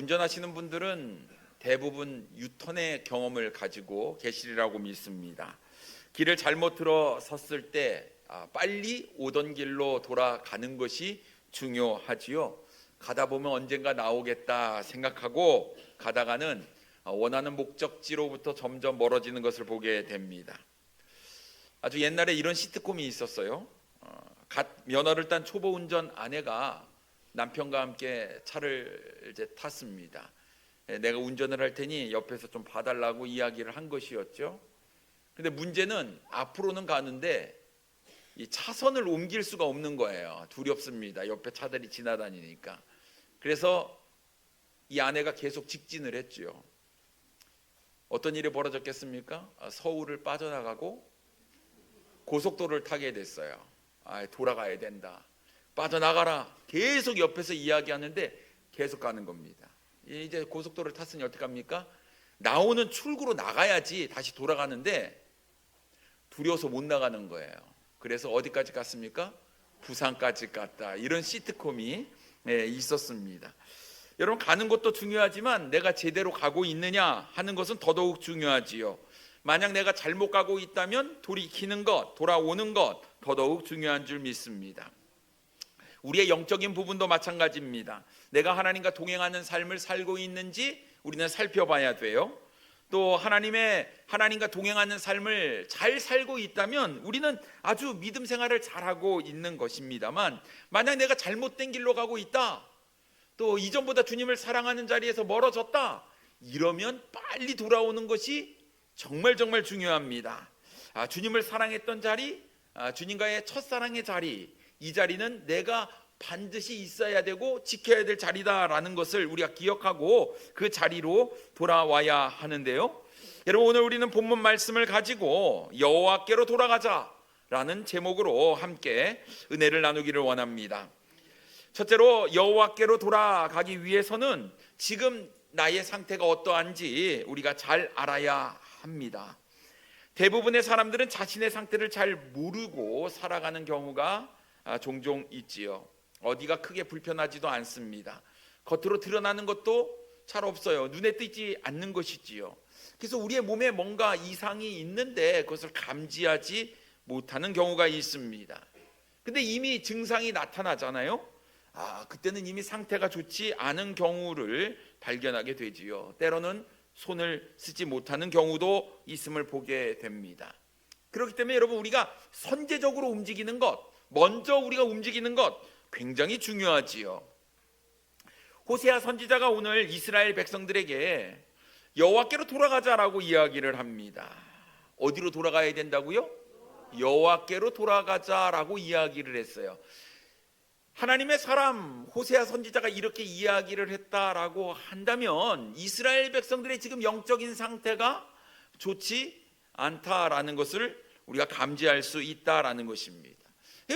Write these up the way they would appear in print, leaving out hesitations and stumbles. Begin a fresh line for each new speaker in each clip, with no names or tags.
운전하시는 분들은 대부분 유턴의 경험을 가지고 계시리라고 믿습니다. 길을 잘못 들어섰을 때 빨리 오던 길로 돌아가는 것이 중요하지요. 가다 보면 언젠가 나오겠다 생각하고 가다가는 원하는 목적지로부터 점점 멀어지는 것을 보게 됩니다. 아주 옛날에 이런 시트콤이 있었어요. 갓 면허를 딴 초보 운전 아내가 남편과 함께 차를 이제 탔습니다. 내가 운전을 할 테니 옆에서 좀 봐달라고 이야기를 한 것이었죠. 근데 문제는 앞으로는 가는데 이 차선을 옮길 수가 없는 거예요. 두렵습니다. 옆에 차들이 지나다니니까. 그래서 이 아내가 계속 직진을 했죠. 어떤 일이 벌어졌겠습니까? 서울을 빠져나가고 고속도로를 타게 됐어요. 돌아가야 된다. 빠져나가라. 계속 옆에서 이야기하는데 계속 가는 겁니다. 이제 고속도로를 탔으니 어떡합니까? 나오는 출구로 나가야지 다시 돌아가는데 두려워서 못 나가는 거예요. 그래서 어디까지 갔습니까? 부산까지 갔다. 이런 시트콤이 있었습니다. 여러분, 가는 것도 중요하지만 내가 제대로 가고 있느냐 하는 것은 더더욱 중요하지요. 만약 내가 잘못 가고 있다면 돌이키는 것, 돌아오는 것 더더욱 중요한 줄 믿습니다. 우리의 영적인 부분도 마찬가지입니다. 내가 하나님과 동행하는 삶을 살고 있는지 우리는 살펴봐야 돼요. 또 하나님과 동행하는 삶을 잘 살고 있다면 우리는 아주 믿음 생활을 잘하고 있는 것입니다만, 만약 내가 잘못된 길로 가고 있다, 또 이전보다 주님을 사랑하는 자리에서 멀어졌다, 이러면 빨리 돌아오는 것이 정말 중요합니다. 주님을 사랑했던 자리, 주님과의 첫사랑의 자리, 이 자리는 내가 반드시 있어야 되고 지켜야 될 자리다라는 것을 우리가 기억하고 그 자리로 돌아와야 하는데요. 여러분, 오늘 우리는 본문 말씀을 가지고 여호와께로 돌아가자라는 제목으로 함께 은혜를 나누기를 원합니다. 첫째로, 여호와께로 돌아가기 위해서는 지금 나의 상태가 어떠한지 우리가 잘 알아야 합니다. 대부분의 사람들은 자신의 상태를 잘 모르고 살아가는 경우가 종종 있지요. 어디가 크게 불편하지도 않습니다. 겉으로 드러나는 것도 잘 없어요. 눈에 띄지 않는 것이지요. 그래서 우리의 몸에 뭔가 이상이 있는데 그것을 감지하지 못하는 경우가 있습니다. 근데 이미 증상이 나타나잖아요. 그때는 이미 상태가 좋지 않은 경우를 발견하게 되지요. 때로는 손을 쓰지 못하는 경우도 있음을 보게 됩니다. 그렇기 때문에 여러분, 우리가 선제적으로 움직이는 것, 먼저 우리가 움직이는 것 굉장히 중요하지요. 호세아 선지자가 오늘 이스라엘 백성들에게 여호와께로 돌아가자라고 이야기를 합니다. 어디로 돌아가야 된다고요? 여호와께로 돌아가자라고 이야기를 했어요. 하나님의 사람 호세아 선지자가 이렇게 이야기를 했다라고 한다면 이스라엘 백성들의 지금 영적인 상태가 좋지 않다라는 것을 우리가 감지할 수 있다라는 것입니다.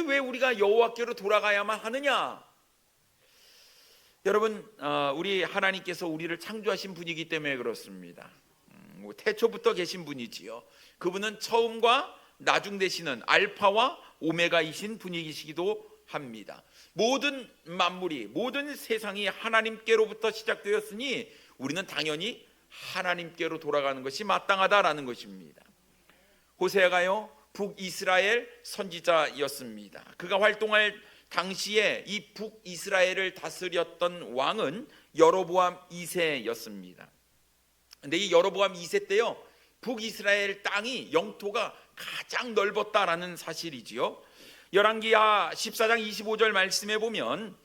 왜 우리가 여호와께로 돌아가야만 하느냐? 여러분, 우리 하나님께서 우리를 창조하신 분이기 때문에 그렇습니다. 태초부터 계신 분이지요. 그분은 처음과 나중 되시는 알파와 오메가이신 분이시기도 합니다. 모든 만물이, 모든 세상이 하나님께로부터 시작되었으니 우리는 당연히 하나님께로 돌아가는 것이 마땅하다라는 것입니다. 호세아가요, 북이스라엘 선지자였습니다. 그가 활동할 당시에 이 북이스라엘을 다스렸던 왕은 여로보암 2세였습니다. 근데 이 여로보암 2세 때요, 북이스라엘 땅이 영토가 가장 넓었다라는 사실이지요. 열왕기하 14장 25절 말씀에 보면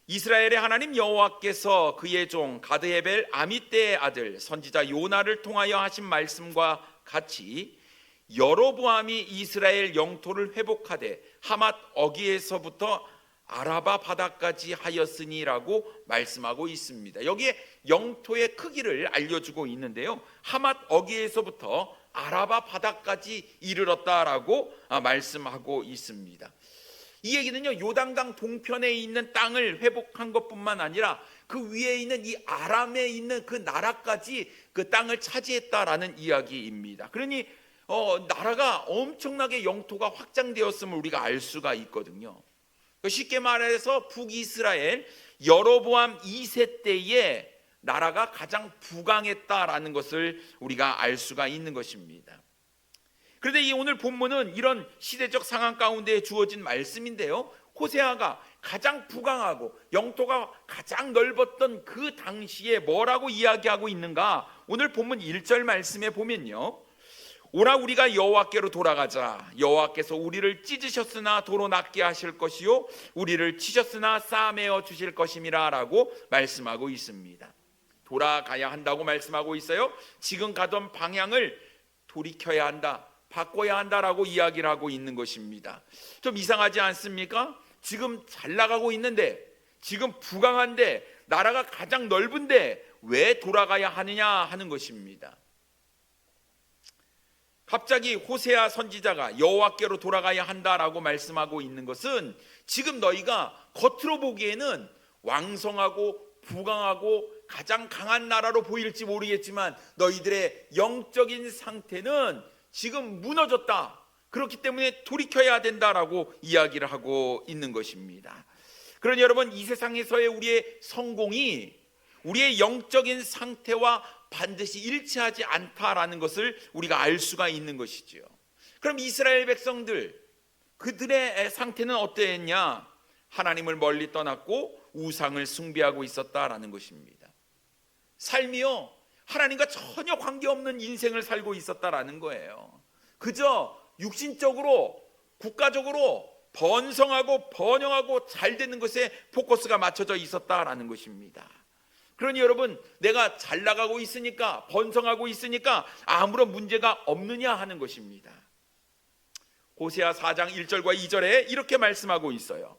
이스라엘의 하나님 여호와께서 그의 종 가드헤벨 아미떼의 아들 선지자 요나를 통하여 하신 말씀과 같이 여로보암이 이스라엘 영토를 회복하되 하맛 어기에서부터 아라바 바다까지 하였으니라고 말씀하고 있습니다. 여기에 영토의 크기를 알려주고 있는데요, 하맛 어기에서부터 아라바 바다까지 이르렀다라고 말씀하고 있습니다. 이 얘기는요, 요단강 동편에 있는 땅을 회복한 것뿐만 아니라 그 위에 있는 이 아람에 있는 그 나라까지 그 땅을 차지했다라는 이야기입니다. 그러니 나라가 엄청나게 영토가 확장되었음을 우리가 알 수가 있거든요. 쉽게 말해서 북이스라엘 여로보암 2세 때에 나라가 가장 부강했다라는 것을 우리가 알 수가 있는 것입니다. 그런데 이 오늘 본문은 이런 시대적 상황 가운데 주어진 말씀인데요, 호세아가 가장 부강하고 영토가 가장 넓었던 그 당시에 뭐라고 이야기하고 있는가? 오늘 본문 1절 말씀에 보면요, 오라 우리가 여호와께로 돌아가자. 여호와께서 우리를 찢으셨으나 도로 낫게 하실 것이요 우리를 치셨으나 싸매어 주실 것임이라 라고 말씀하고 있습니다. 돌아가야 한다고 말씀하고 있어요. 지금 가던 방향을 돌이켜야 한다, 바꿔야 한다라고 이야기를 하고 있는 것입니다. 좀 이상하지 않습니까? 지금 잘 나가고 있는데, 지금 부강한데, 나라가 가장 넓은데 왜 돌아가야 하느냐 하는 것입니다. 갑자기 호세아 선지자가 여호와께로 돌아가야 한다라고 말씀하고 있는 것은 지금 너희가 겉으로 보기에는 왕성하고 부강하고 가장 강한 나라로 보일지 모르겠지만 너희들의 영적인 상태는 지금 무너졌다. 그렇기 때문에 돌이켜야 된다라고 이야기를 하고 있는 것입니다. 그러니 여러분, 이 세상에서의 우리의 성공이 우리의 영적인 상태와 반드시 일치하지 않다라는 것을 우리가 알 수가 있는 것이지요. 그럼 이스라엘 백성들, 그들의 상태는 어떠했냐? 하나님을 멀리 떠났고 우상을 숭배하고 있었다라는 것입니다. 삶이요, 하나님과 전혀 관계없는 인생을 살고 있었다라는 거예요. 그저 육신적으로, 국가적으로 번성하고 번영하고 잘 되는 것에 포커스가 맞춰져 있었다라는 것입니다. 그러니 여러분, 내가 잘 나가고 있으니까, 번성하고 있으니까 아무런 문제가 없느냐 하는 것입니다. 호세아 4장 1절과 2절에 이렇게 말씀하고 있어요.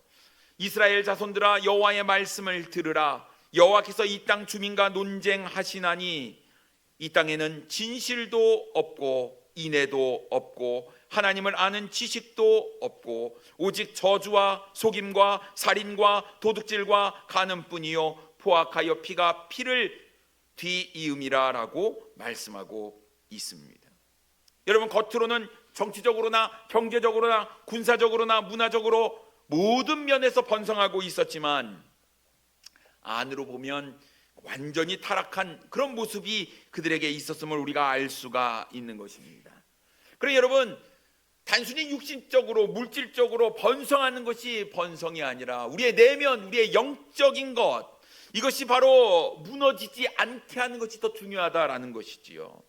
이스라엘 자손들아, 여호와의 말씀을 들으라. 여호와께서 이 땅 주민과 논쟁하시나니 이 땅에는 진실도 없고 인애도 없고 하나님을 아는 지식도 없고 오직 저주와 속임과 살인과 도둑질과 간음뿐이요 포악하여 피가 피를 뒤이음이라 라고 말씀하고 있습니다. 여러분, 겉으로는 정치적으로나 경제적으로나 군사적으로나 문화적으로 모든 면에서 번성하고 있었지만 안으로 보면 완전히 타락한 그런 모습이 그들에게 있었음을 우리가 알 수가 있는 것입니다. 그래서 여러분, 단순히 육신적으로 물질적으로 번성하는 것이 번성이 아니라 우리의 내면, 우리의 영적인 것, 이것이 바로 무너지지 않게 하는 것이 더 중요하다라는 것이지요.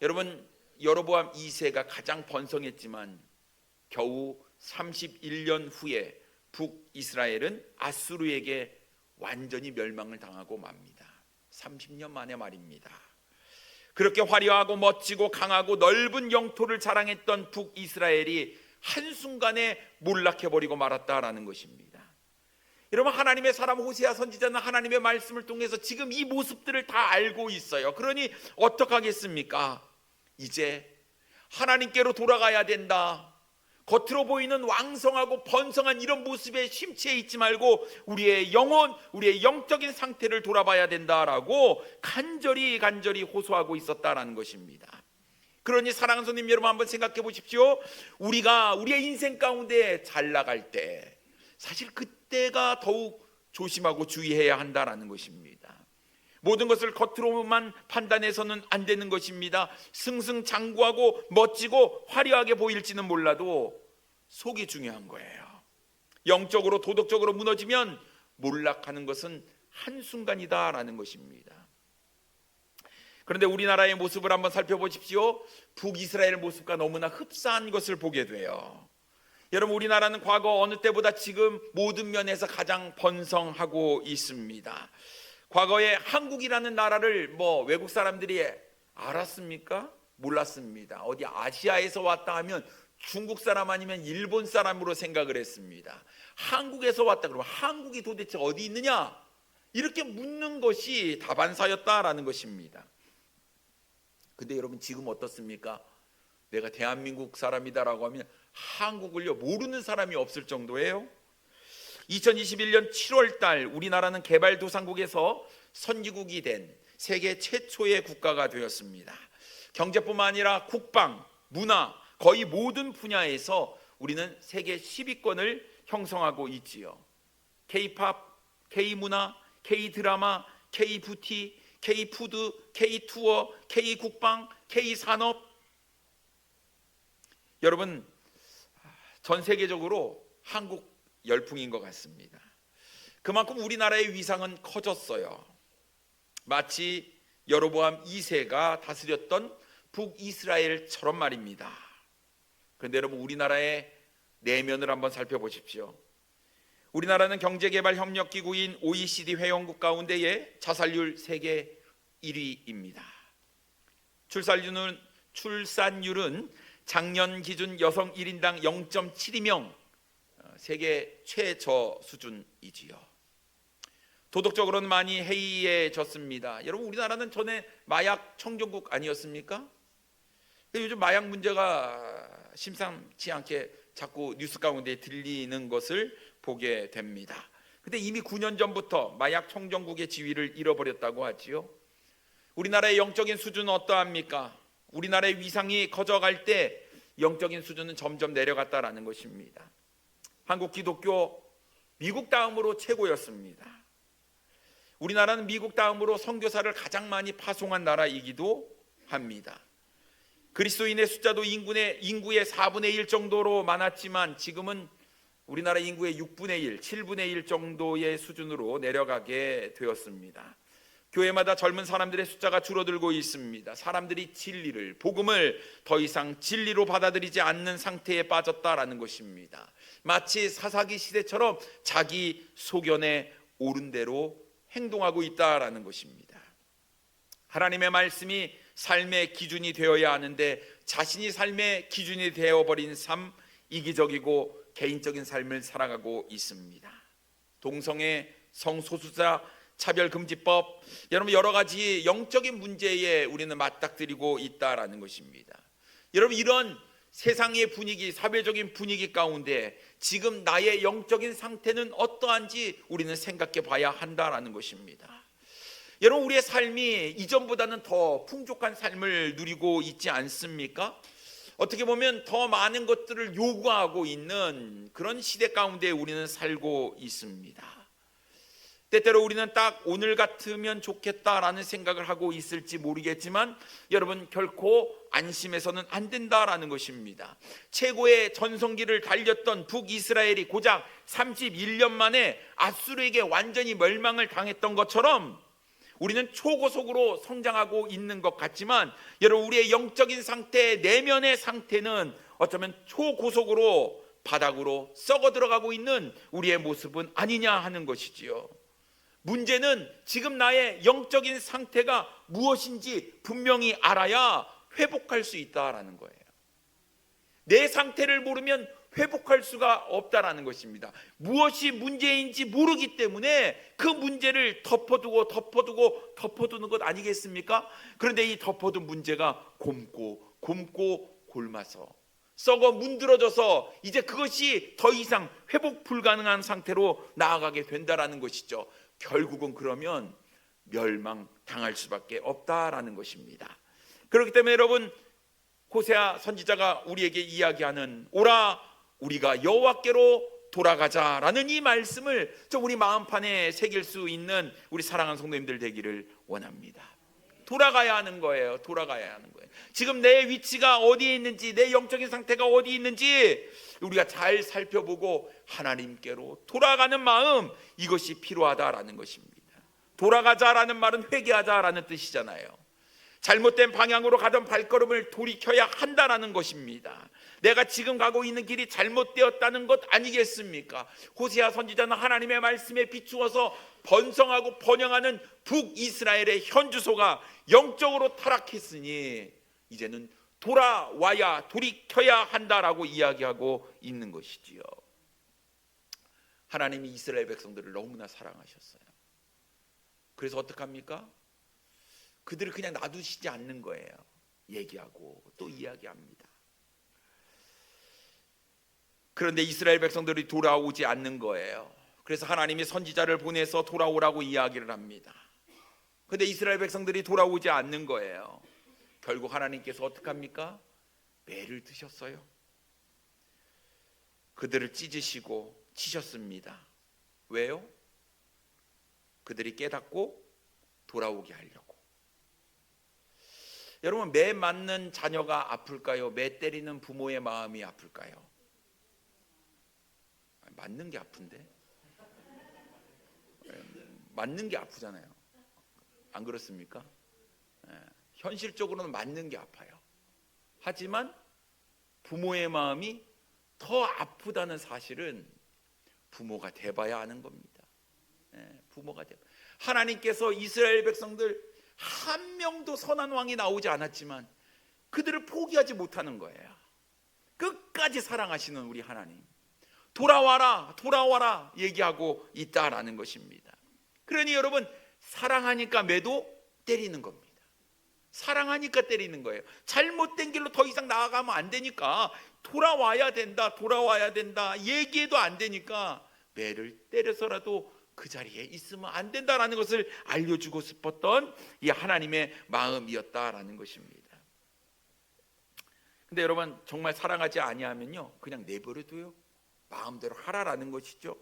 여러분, 여로보암 2세가 가장 번성했지만 겨우 31년 후에 북이스라엘은 아수르에게 완전히 멸망을 당하고 맙니다. 30년 만에 말입니다. 그렇게 화려하고 멋지고 강하고 넓은 영토를 자랑했던 북이스라엘이 한순간에 몰락해버리고 말았다라는 것입니다. 여러분, 하나님의 사람 호세아 선지자는 하나님의 말씀을 통해서 지금 이 모습들을 다 알고 있어요. 그러니 어떡하겠습니까? 이제 하나님께로 돌아가야 된다. 겉으로 보이는 왕성하고 번성한 이런 모습에 심취해 있지 말고 우리의 영혼, 우리의 영적인 상태를 돌아봐야 된다라고 간절히 호소하고 있었다라는 것입니다. 그러니 사랑하는 손님 여러분, 한번 생각해 보십시오. 우리가 우리의 인생 가운데 잘 나갈 때 사실 그때가 더욱 조심하고 주의해야 한다라는 것입니다. 모든 것을 겉으로만 판단해서는 안 되는 것입니다. 승승장구하고 멋지고 화려하게 보일지는 몰라도 속이 중요한 거예요. 영적으로 도덕적으로 무너지면 몰락하는 것은 한순간이다라는 것입니다. 그런데 우리나라의 모습을 한번 살펴보십시오. 북이스라엘 모습과 너무나 흡사한 것을 보게 돼요. 여러분, 우리나라는 과거 어느 때보다 지금 모든 면에서 가장 번성하고 있습니다. 과거에 한국이라는 나라를 외국 사람들이 알았습니까? 몰랐습니다. 어디 아시아에서 왔다 하면 중국 사람 아니면 일본 사람으로 생각을 했습니다. 한국에서 왔다 그러면 한국이 도대체 어디 있느냐? 이렇게 묻는 것이 다반사였다라는 것입니다. 근데 여러분, 지금 어떻습니까? 내가 대한민국 사람이다라고 하면 한국을요 모르는 사람이 없을 정도예요. 2021년 7월 달 우리나라는 개발도상국에서 선진국이 된 세계 최초의 국가가 되었습니다. 경제뿐만 아니라 국방, 문화, 거의 모든 분야에서 우리는 세계 10위권을 형성하고 있지요. K-팝, K-문화, K드라마, K뷰티, K푸드, K투어, K국방, K산업. 여러분, 전 세계적으로 한국 열풍인 것 같습니다. 그만큼 우리나라의 위상은 커졌어요. 마치 여로보암 2세가 다스렸던 북이스라엘처럼 말입니다. 그런데 여러분, 우리나라의 내면을 한번 살펴보십시오. 우리나라는 경제개발협력기구인 OECD 회원국 가운데의 자살률 세계 1위입니다. 출산율은 작년 기준 여성 1인당 0.72명, 세계 최저 수준이지요. 도덕적으로는 많이 해이해졌습니다. 여러분, 우리나라는 전에 마약 청정국 아니었습니까? 요즘 마약 문제가 심상치 않게 자꾸 뉴스 가운데 들리는 것을 보게 됩니다. 근데 이미 9년 전부터 마약 청정국의 지위를 잃어버렸다고 하지요. 우리나라의 영적인 수준은 어떠합니까? 우리나라의 위상이 커져갈 때 영적인 수준은 점점 내려갔다라는 것입니다. 한국 기독교 미국 다음으로 최고였습니다. 우리나라는 미국 다음으로 선교사를 가장 많이 파송한 나라이기도 합니다. 그리스도인의 숫자도 인구의 4분의 1 정도로 많았지만 지금은 우리나라 인구의 6분의 1, 7분의 1 정도의 수준으로 내려가게 되었습니다. 교회마다 젊은 사람들의 숫자가 줄어들고 있습니다. 사람들이 진리를, 복음을 더 이상 진리로 받아들이지 않는 상태에 빠졌다라는 것입니다. 마치 사사기 시대처럼 자기 소견에 옳은 대로 행동하고 있다라는 것입니다. 하나님의 말씀이 삶의 기준이 되어야 하는데 자신이 삶의 기준이 되어버린 삶, 이기적이고 개인적인 삶을 살아가고 있습니다. 동성애, 성소수자 차별금지법, 여러분 여러 가지 영적인 문제에 우리는 맞닥뜨리고 있다라는 것입니다. 여러분, 이런 세상의 분위기, 사회적인 분위기 가운데 지금 나의 영적인 상태는 어떠한지 우리는 생각해 봐야 한다라는 것입니다. 여러분, 우리의 삶이 이전보다는 더 풍족한 삶을 누리고 있지 않습니까? 어떻게 보면 더 많은 것들을 요구하고 있는 그런 시대 가운데 우리는 살고 있습니다. 때때로 우리는 딱 오늘 같으면 좋겠다라는 생각을 하고 있을지 모르겠지만 여러분, 결코 안심해서는 안 된다라는 것입니다. 최고의 전성기를 달렸던 북이스라엘이 고작 31년 만에 아수르에게 완전히 멸망을 당했던 것처럼 우리는 초고속으로 성장하고 있는 것 같지만 여러분, 우리의 영적인 상태, 내면의 상태는 어쩌면 초고속으로 바닥으로 썩어 들어가고 있는 우리의 모습은 아니냐 하는 것이지요. 문제는 지금 나의 영적인 상태가 무엇인지 분명히 알아야 회복할 수 있다라는 거예요. 내 상태를 모르면 회복할 수가 없다라는 것입니다. 무엇이 문제인지 모르기 때문에 그 문제를 덮어두는 것 아니겠습니까? 그런데 이 덮어둔 문제가 곪고 골마서 썩어 문드러져서 이제 그것이 더 이상 회복 불가능한 상태로 나아가게 된다라는 것이죠. 결국은 그러면 멸망당할 수밖에 없다라는 것입니다. 그렇기 때문에 여러분, 호세아 선지자가 우리에게 이야기하는 오라 우리가 여호와께로 돌아가자라는 이 말씀을 좀 우리 마음판에 새길 수 있는 우리 사랑하는 성도님들 되기를 원합니다. 돌아가야 하는 거예요. 돌아가야 하는 거예요. 지금 내 위치가 어디에 있는지, 내 영적인 상태가 어디 있는지 우리가 잘 살펴보고 하나님께로 돌아가는 마음, 이것이 필요하다라는 것입니다. 돌아가자라는 말은 회개하자라는 뜻이잖아요. 잘못된 방향으로 가던 발걸음을 돌이켜야 한다라는 것입니다. 내가 지금 가고 있는 길이 잘못되었다는 것 아니겠습니까? 호세아 선지자는 하나님의 말씀에 비추어서 번성하고 번영하는 북이스라엘의 현주소가 영적으로 타락했으니 이제는 돌이켜야 한다라고 이야기하고 있는 것이지요. 하나님이 이스라엘 백성들을 너무나 사랑하셨어요. 그래서 어떡합니까? 그들을 그냥 놔두시지 않는 거예요. 얘기하고 또 이야기합니다. 그런데 이스라엘 백성들이 돌아오지 않는 거예요. 그래서 하나님이 선지자를 보내서 돌아오라고 이야기를 합니다. 그런데 이스라엘 백성들이 돌아오지 않는 거예요. 결국 하나님께서 어떡합니까? 매를 드셨어요. 그들을 찢으시고 치셨습니다. 왜요? 그들이 깨닫고 돌아오게 하려고. 여러분, 매 맞는 자녀가 아플까요? 매 때리는 부모의 마음이 아플까요? 맞는 게 아픈데? 맞는 게 아프잖아요. 안 그렇습니까? 현실적으로는 맞는 게 아파요. 하지만 부모의 마음이 더 아프다는 사실은 부모가 돼봐야 아는 겁니다. 부모가 돼. 하나님께서 이스라엘 백성들 한 명도 선한 왕이 나오지 않았지만 그들을 포기하지 못하는 거예요. 끝까지 사랑하시는 우리 하나님, 돌아와라 돌아와라 얘기하고 있다라는 것입니다. 그러니 여러분, 사랑하니까 매도 때리는 겁니다. 사랑하니까 때리는 거예요. 잘못된 길로 더 이상 나아가면 안 되니까 돌아와야 된다 돌아와야 된다 얘기해도 안 되니까 매를 때려서라도 그 자리에 있으면 안 된다라는 것을 알려주고 싶었던 이 하나님의 마음이었다라는 것입니다. 근데 여러분, 정말 사랑하지 아니하면요 그냥 내버려둬요. 마음대로 하라라는 것이죠.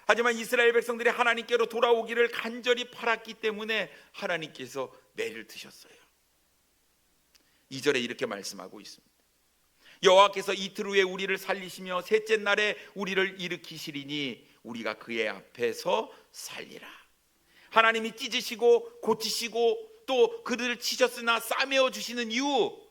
하지만 이스라엘 백성들이 하나님께로 돌아오기를 간절히 바랐기 때문에 하나님께서 매를 드셨어요. 2절에 이렇게 말씀하고 있습니다. 여호와께서 이틀 후에 우리를 살리시며 셋째 날에 우리를 일으키시리니 우리가 그의 앞에서 살리라. 하나님이 찢으시고 고치시고 또 그들을 치셨으나 싸매어 주시는 이후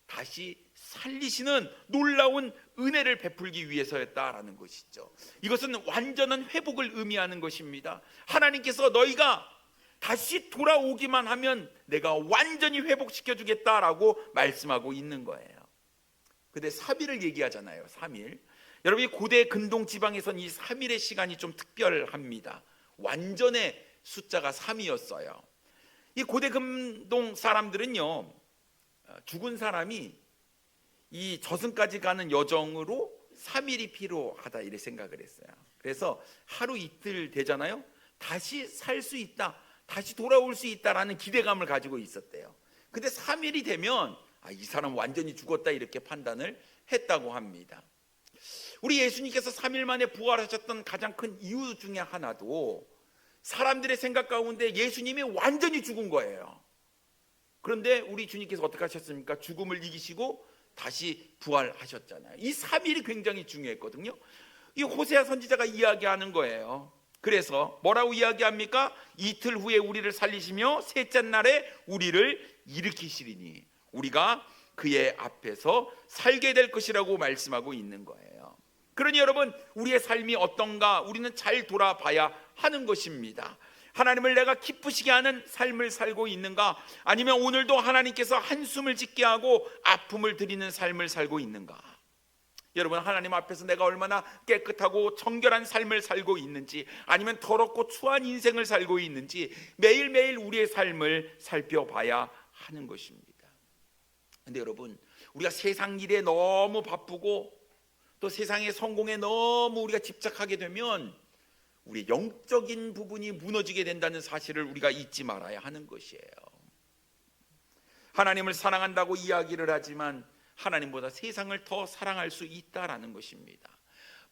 다시 살리시는 놀라운 은혜를 베풀기 위해서였다라는 것이죠. 이것은 완전한 회복을 의미하는 것입니다. 하나님께서 너희가 다시 돌아오기만 하면 내가 완전히 회복시켜 주겠다라고 말씀하고 있는 거예요. 근데 3일을 얘기하잖아요. 3일. 여러분, 고대 근동 지방에선 이 3일의 시간이 좀 특별합니다. 완전의 숫자가 3이었어요. 이 고대 근동 사람들은요, 죽은 사람이 이 저승까지 가는 여정으로 3일이 필요하다 이렇게 생각을 했어요. 그래서 하루 이틀 되잖아요. 다시 살 수 있다, 다시 돌아올 수 있다라는 기대감을 가지고 있었대요. 근데 3일이 되면 이 사람 완전히 죽었다 이렇게 판단을 했다고 합니다. 우리 예수님께서 3일 만에 부활하셨던 가장 큰 이유 중에 하나도 사람들의 생각 가운데 예수님이 완전히 죽은 거예요. 그런데 우리 주님께서 어떻게 하셨습니까? 죽음을 이기시고 다시 부활하셨잖아요. 이 3일이 굉장히 중요했거든요. 이 호세아 선지자가 이야기하는 거예요. 그래서 뭐라고 이야기합니까? 이틀 후에 우리를 살리시며 셋째 날에 우리를 일으키시리니 우리가 그의 앞에서 살게 될 것이라고 말씀하고 있는 거예요. 그러니 여러분, 우리의 삶이 어떤가 우리는 잘 돌아봐야 하는 것입니다. 하나님을 내가 기쁘시게 하는 삶을 살고 있는가, 아니면 오늘도 하나님께서 한숨을 짓게 하고 아픔을 드리는 삶을 살고 있는가. 여러분, 하나님 앞에서 내가 얼마나 깨끗하고 정결한 삶을 살고 있는지, 아니면 더럽고 추한 인생을 살고 있는지 매일매일 우리의 삶을 살펴봐야 하는 것입니다. 근데 여러분, 우리가 세상 일에 너무 바쁘고 또 세상의 성공에 너무 우리가 집착하게 되면 우리 영적인 부분이 무너지게 된다는 사실을 우리가 잊지 말아야 하는 것이에요. 하나님을 사랑한다고 이야기를 하지만 하나님보다 세상을 더 사랑할 수 있다라는 것입니다.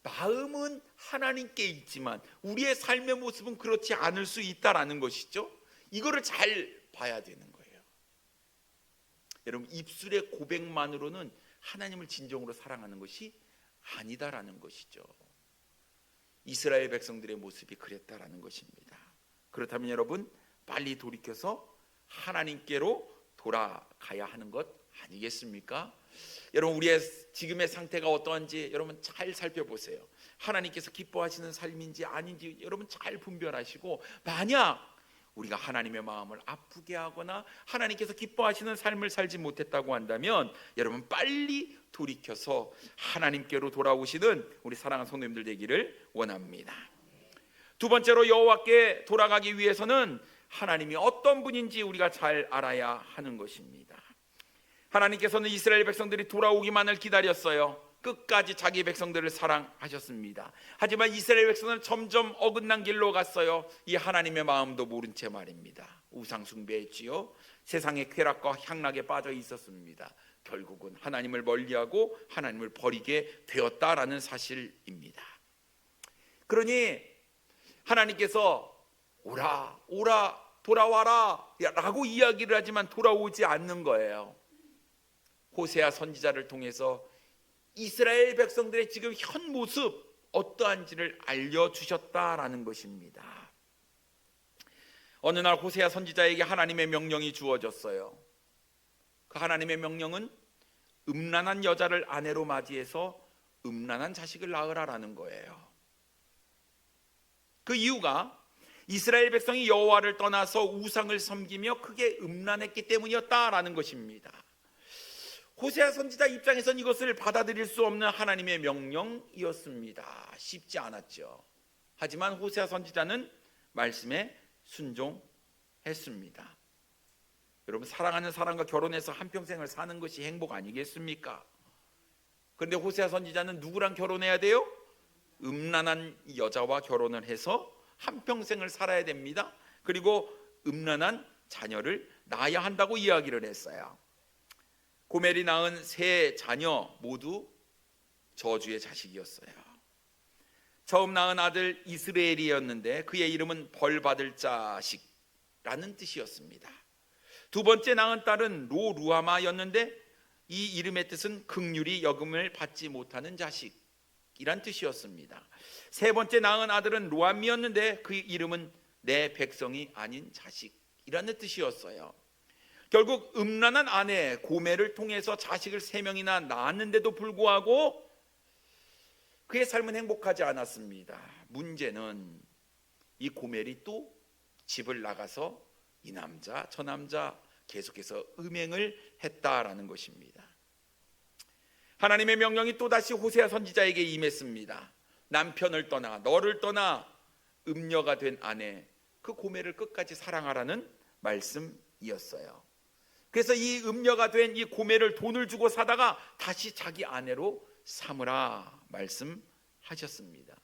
마음은 하나님께 있지만 우리의 삶의 모습은 그렇지 않을 수 있다라는 것이죠. 이거를 잘 봐야 되는 거예요. 여러분, 입술의 고백만으로는 하나님을 진정으로 사랑하는 것이 아니다라는 것이죠. 이스라엘 백성들의 모습이 그랬다라는 것입니다. 그렇다면 여러분, 빨리 돌이켜서 하나님께로 돌아가야 하는 것 아니겠습니까? 여러분, 우리의 지금의 상태가 어떠한지 여러분 잘 살펴보세요. 하나님께서 기뻐하시는 삶인지 아닌지 여러분 잘 분별하시고, 만약 우리가 하나님의 마음을 아프게 하거나 하나님께서 기뻐하시는 삶을 살지 못했다고 한다면 여러분 빨리 돌이켜서 하나님께로 돌아오시는 우리 사랑하는 성도님들 되기를 원합니다. 두 번째로, 여호와께 돌아가기 위해서는 하나님이 어떤 분인지 우리가 잘 알아야 하는 것입니다. 하나님께서는 이스라엘 백성들이 돌아오기만을 기다렸어요. 끝까지 자기 백성들을 사랑하셨습니다. 하지만 이스라엘 백성은 점점 어긋난 길로 갔어요. 이 하나님의 마음도 모른 채 말입니다. 우상 숭배했지요. 세상의 쾌락과 향락에 빠져 있었습니다. 결국은 하나님을 멀리하고 하나님을 버리게 되었다라는 사실입니다. 그러니 하나님께서 오라 오라 돌아와라 라고 이야기를 하지만 돌아오지 않는 거예요. 호세아 선지자를 통해서 이스라엘 백성들의 지금 현 모습 어떠한지를 알려주셨다라는 것입니다. 어느 날 호세아 선지자에게 하나님의 명령이 주어졌어요. 그 하나님의 명령은 음란한 여자를 아내로 맞이해서 음란한 자식을 낳으라라는 거예요. 그 이유가 이스라엘 백성이 여호와를 떠나서 우상을 섬기며 크게 음란했기 때문이었다라는 것입니다. 호세아 선지자 입장에선 이것을 받아들일 수 없는 하나님의 명령이었습니다. 쉽지 않았죠. 하지만 호세아 선지자는 말씀에 순종했습니다. 여러분, 사랑하는 사람과 결혼해서 한평생을 사는 것이 행복 아니겠습니까? 그런데 호세아 선지자는 누구랑 결혼해야 돼요? 음란한 여자와 결혼을 해서 한평생을 살아야 됩니다. 그리고 음란한 자녀를 낳아야 한다고 이야기를 했어요. 고멜이 낳은 세 자녀 모두 저주의 자식이었어요. 처음 낳은 아들 이스라엘이었는데 그의 이름은 벌받을 자식라는 뜻이었습니다. 두 번째 낳은 딸은 로루아마였는데 이 이름의 뜻은 긍휼히 여김을 받지 못하는 자식이란 뜻이었습니다. 세 번째 낳은 아들은 로암이었는데 그 이름은 내 백성이 아닌 자식이라는 뜻이었어요. 결국 음란한 아내 고멜을 통해서 자식을 세 명이나 낳았는데도 불구하고 그의 삶은 행복하지 않았습니다. 문제는 이 고멜이 또 집을 나가서 이 남자 저 남자 계속해서 음행을 했다라는 것입니다. 하나님의 명령이 또다시 호세아 선지자에게 임했습니다. 남편을 떠나 너를 떠나 음녀가 된 아내 그 고멜을 끝까지 사랑하라는 말씀이었어요. 그래서 이 음녀가 된 이 고멜을 돈을 주고 사다가 다시 자기 아내로 삼으라 말씀하셨습니다.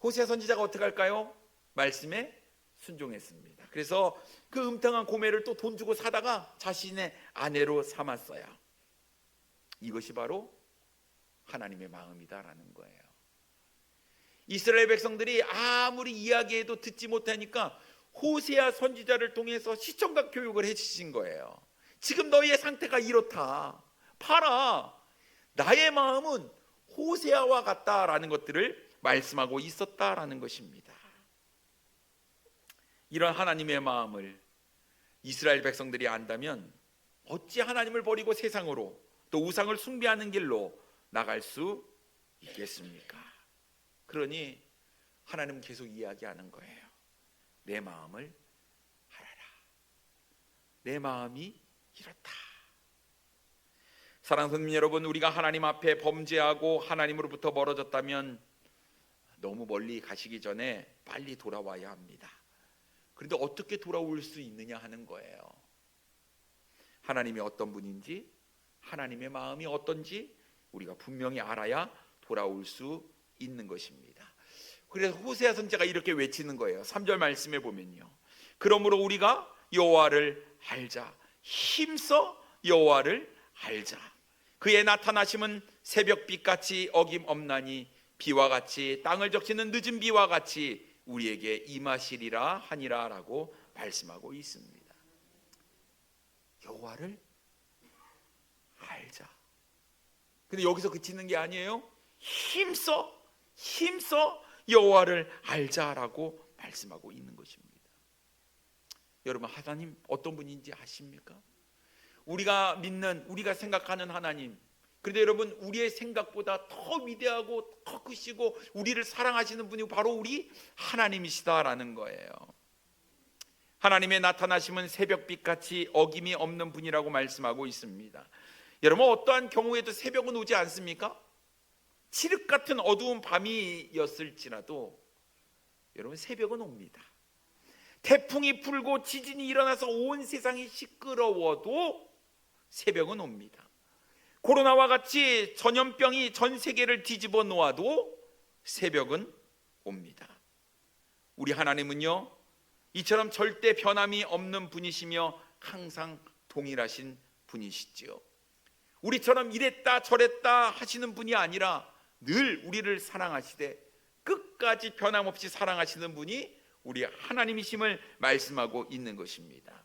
호세아 선지자가 어떻게 할까요? 말씀에 순종했습니다. 그래서 그 음탕한 고멜을 또 돈 주고 사다가 자신의 아내로 삼았어요. 이것이 바로 하나님의 마음이다라는 거예요. 이스라엘 백성들이 아무리 이야기해도 듣지 못하니까 호세아 선지자를 통해서 시청각 교육을 해주신 거예요. 지금 너희의 상태가 이렇다. 봐라. 나의 마음은 호세아와 같다라는 것들을 말씀하고 있었다라는 것입니다. 이런 하나님의 마음을 이스라엘 백성들이 안다면 어찌 하나님을 버리고 세상으로 또 우상을 숭배하는 길로 나갈 수 있겠습니까? 그러니 하나님은 계속 이야기하는 거예요. 내 마음을 알아라. 내 마음이 이렇다. 사랑하는 성도 여러분, 우리가 하나님 앞에 범죄하고 하나님으로부터 멀어졌다면 너무 멀리 가시기 전에 빨리 돌아와야 합니다. 그런데 어떻게 돌아올 수 있느냐 하는 거예요. 하나님이 어떤 분인지, 하나님의 마음이 어떤지 우리가 분명히 알아야 돌아올 수 있는 것입니다. 그래서 호세아 선지자가 이렇게 외치는 거예요. 3절 말씀에 보면요, 그러므로 우리가 여호와를 알자. 힘써 여호와를 알자. 그의 나타나심은 새벽빛같이 어김없나니 비와 같이 땅을 적시는 늦은 비와 같이 우리에게 임하시리라 하니라 라고 말씀하고 있습니다. 여호와를 알자. 근데 여기서 그치는 게 아니에요. 힘써 여호와를 알자라고 말씀하고 있는 것입니다. 여러분, 하나님 어떤 분인지 아십니까? 우리가 믿는, 우리가 생각하는 하나님, 그런데 여러분, 우리의 생각보다 더 위대하고 더 크시고 우리를 사랑하시는 분이 바로 우리 하나님이시다라는 거예요. 하나님의 나타나심은 새벽빛같이 어김이 없는 분이라고 말씀하고 있습니다. 여러분, 어떠한 경우에도 새벽은 오지 않습니까? 칠흑 같은 어두운 밤이었을지라도 여러분, 새벽은 옵니다. 태풍이 불고 지진이 일어나서 온 세상이 시끄러워도 새벽은 옵니다. 코로나와 같이 전염병이 전 세계를 뒤집어 놓아도 새벽은 옵니다. 우리 하나님은요, 이처럼 절대 변함이 없는 분이시며 항상 동일하신 분이시지요. 우리처럼 이랬다 저랬다 하시는 분이 아니라 늘 우리를 사랑하시되 끝까지 변함없이 사랑하시는 분이 우리 하나님이심을 말씀하고 있는 것입니다.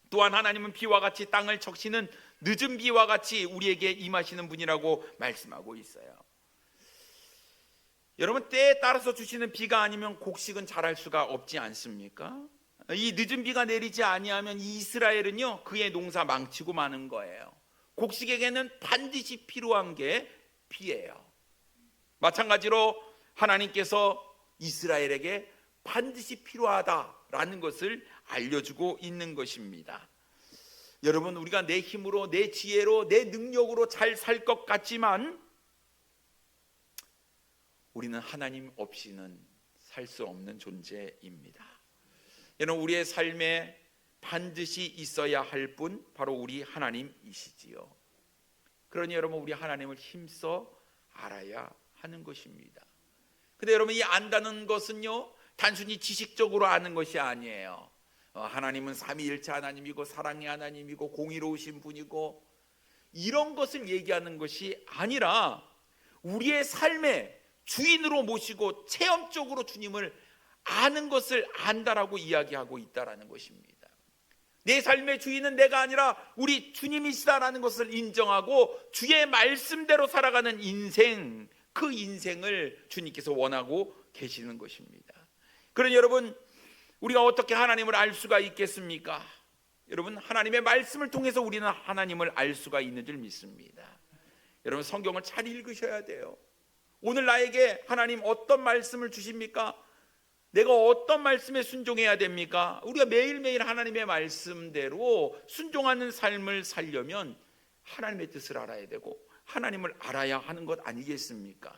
또한 하나님은 비와 같이 땅을 적시는 늦은 비와 같이 우리에게 임하시는 분이라고 말씀하고 있어요. 여러분, 때에 따라서 주시는 비가 아니면 곡식은 자랄 수가 없지 않습니까? 이 늦은 비가 내리지 아니하면 이스라엘은요, 그의 농사 망치고 마는 거예요. 곡식에게는 반드시 필요한 게 비예요. 마찬가지로 하나님께서 이스라엘에게 반드시 필요하다라는 것을 알려주고 있는 것입니다. 여러분, 우리가 내 힘으로, 내 지혜로, 내 능력으로 잘 살 것 같지만 우리는 하나님 없이는 살 수 없는 존재입니다. 여러분, 우리의 삶에 반드시 있어야 할 분, 바로 우리 하나님이시지요. 그러니 여러분, 우리 하나님을 힘써 알아야 하는 것입니다. 근데 여러분, 이 안다는 것은요, 단순히 지식적으로 아는 것이 아니에요. 하나님은 삼위일체 하나님이고 사랑의 하나님이고 공의로우신 분이고 이런 것을 얘기하는 것이 아니라 우리의 삶의 주인으로 모시고 체험적으로 주님을 아는 것을 안다라고 이야기하고 있다라는 것입니다. 내 삶의 주인은 내가 아니라 우리 주님이시다라는 것을 인정하고 주의 말씀대로 살아가는 인생, 그 인생을 주님께서 원하고 계시는 것입니다. 그러니 여러분, 우리가 어떻게 하나님을 알 수가 있겠습니까? 여러분, 하나님의 말씀을 통해서 우리는 하나님을 알 수가 있는 줄 믿습니다. 여러분, 성경을 잘 읽으셔야 돼요. 오늘 나에게 하나님 어떤 말씀을 주십니까? 내가 어떤 말씀에 순종해야 됩니까? 우리가 매일매일 하나님의 말씀대로 순종하는 삶을 살려면 하나님의 뜻을 알아야 되고 하나님을 알아야 하는 것 아니겠습니까?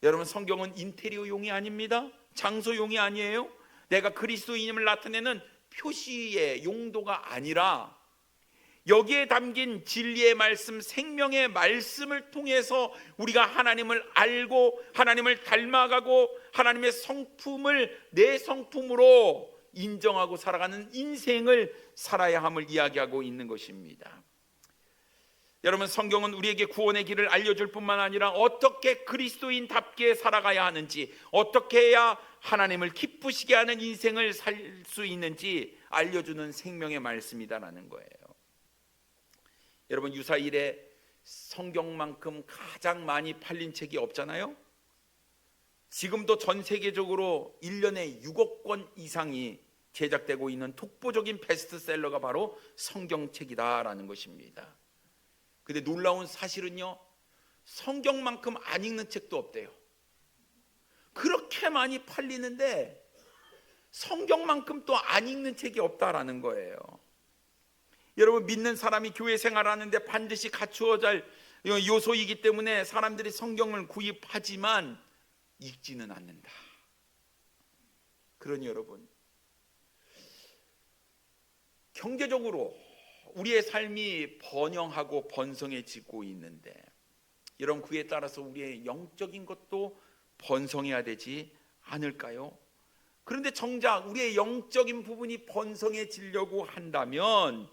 여러분, 성경은 인테리어용이 아닙니다. 장소용이 아니에요. 내가 그리스도인임을 나타내는 표시의 용도가 아니라 여기에 담긴 진리의 말씀, 생명의 말씀을 통해서 우리가 하나님을 알고 하나님을 닮아가고 하나님의 성품을 내 성품으로 인정하고 살아가는 인생을 살아야 함을 이야기하고 있는 것입니다. 여러분, 성경은 우리에게 구원의 길을 알려줄 뿐만 아니라 어떻게 그리스도인답게 살아가야 하는지, 어떻게 해야 하나님을 기쁘시게 하는 인생을 살 수 있는지 알려주는 생명의 말씀이다라는 거예요. 여러분, 유사일에 성경만큼 가장 많이 팔린 책이 없잖아요. 지금도 전 세계적으로 1년에 6억 권 이상이 제작되고 있는 독보적인 베스트셀러가 바로 성경책이다라는 것입니다. 근데 놀라운 사실은요, 성경만큼 안 읽는 책도 없대요. 그렇게 많이 팔리는데 성경만큼 또 안 읽는 책이 없다라는 거예요. 여러분, 믿는 사람이 교회 생활하는데 반드시 갖추어야 할 요소이기 때문에 사람들이 성경을 구입하지만 읽지는 않는다. 그러니 여러분, 경제적으로 우리의 삶이 번영하고 번성해지고 있는데, 이런 그에 따라서 우리의 영적인 것도 번성해야 되지 않을까요? 그런데 정작 우리의 영적인 부분이 번성해지려고 한다면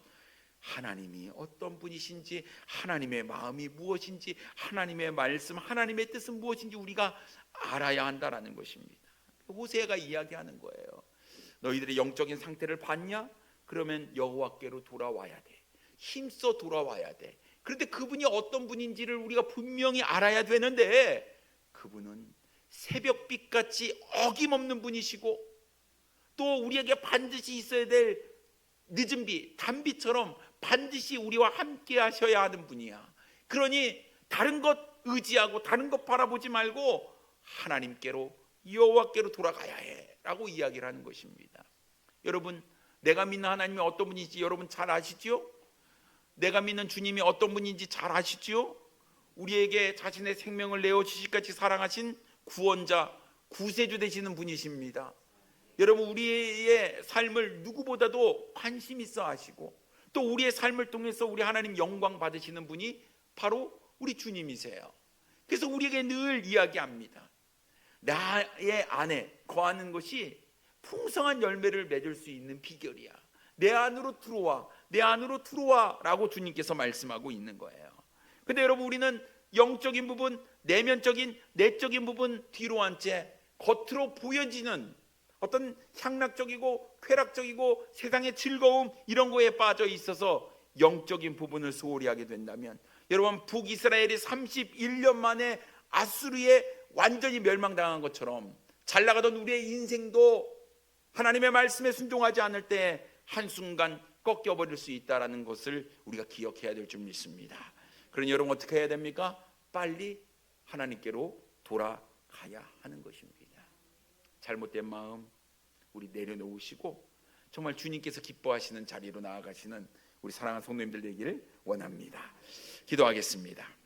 하나님이 어떤 분이신지, 하나님의 마음이 무엇인지, 하나님의 말씀, 하나님의 뜻은 무엇인지 우리가 알아야 한다라는 것입니다. 호세아가 이야기하는 거예요. 너희들의 영적인 상태를 봤냐? 그러면 여호와께로 돌아와야 돼. 힘써 돌아와야 돼. 그런데 그분이 어떤 분인지를 우리가 분명히 알아야 되는데, 그분은 새벽빛같이 어김없는 분이시고 또 우리에게 반드시 있어야 될 늦은 비, 단비처럼 반드시 우리와 함께 하셔야 하는 분이야. 그러니 다른 것 의지하고 다른 것 바라보지 말고 하나님께로, 여호와께로 돌아가야 해 라고 이야기를 하는 것입니다. 여러분, 내가 믿는 하나님이 어떤 분인지 여러분 잘 아시죠? 내가 믿는 주님이 어떤 분인지 잘 아시죠? 우리에게 자신의 생명을 내어주시기까지 사랑하신 구원자, 구세주 되시는 분이십니다. 여러분, 우리의 삶을 누구보다도 관심 있어 하시고 또 우리의 삶을 통해서 우리 하나님 영광 받으시는 분이 바로 우리 주님이세요. 그래서 우리에게 늘 이야기합니다. 나의 안에 거하는 것이 풍성한 열매를 맺을 수 있는 비결이야. 내 안으로 들어와, 내 안으로 들어와 라고 주님께서 말씀하고 있는 거예요. 근데 여러분, 우리는 영적인 부분, 내면적인, 내적인 부분 뒤로 한 채 겉으로 보여지는 어떤 향락적이고 쾌락적이고 세상의 즐거움 이런 거에 빠져 있어서 영적인 부분을 소홀히 하게 된다면, 여러분 북이스라엘이 31년 만에 아수르에 완전히 멸망당한 것처럼 잘 나가던 우리의 인생도 하나님의 말씀에 순종하지 않을 때 한순간 꺾여버릴 수 있다는 것을 우리가 기억해야 될 줄 믿습니다. 그러니 여러분 어떻게 해야 됩니까? 빨리 하나님께로 돌아가야 하는 것입니다. 잘못된 마음 우리 내려놓으시고 정말 주님께서 기뻐하시는 자리로 나아가시는 우리 사랑하는 성도님들 되기를 원합니다. 기도하겠습니다.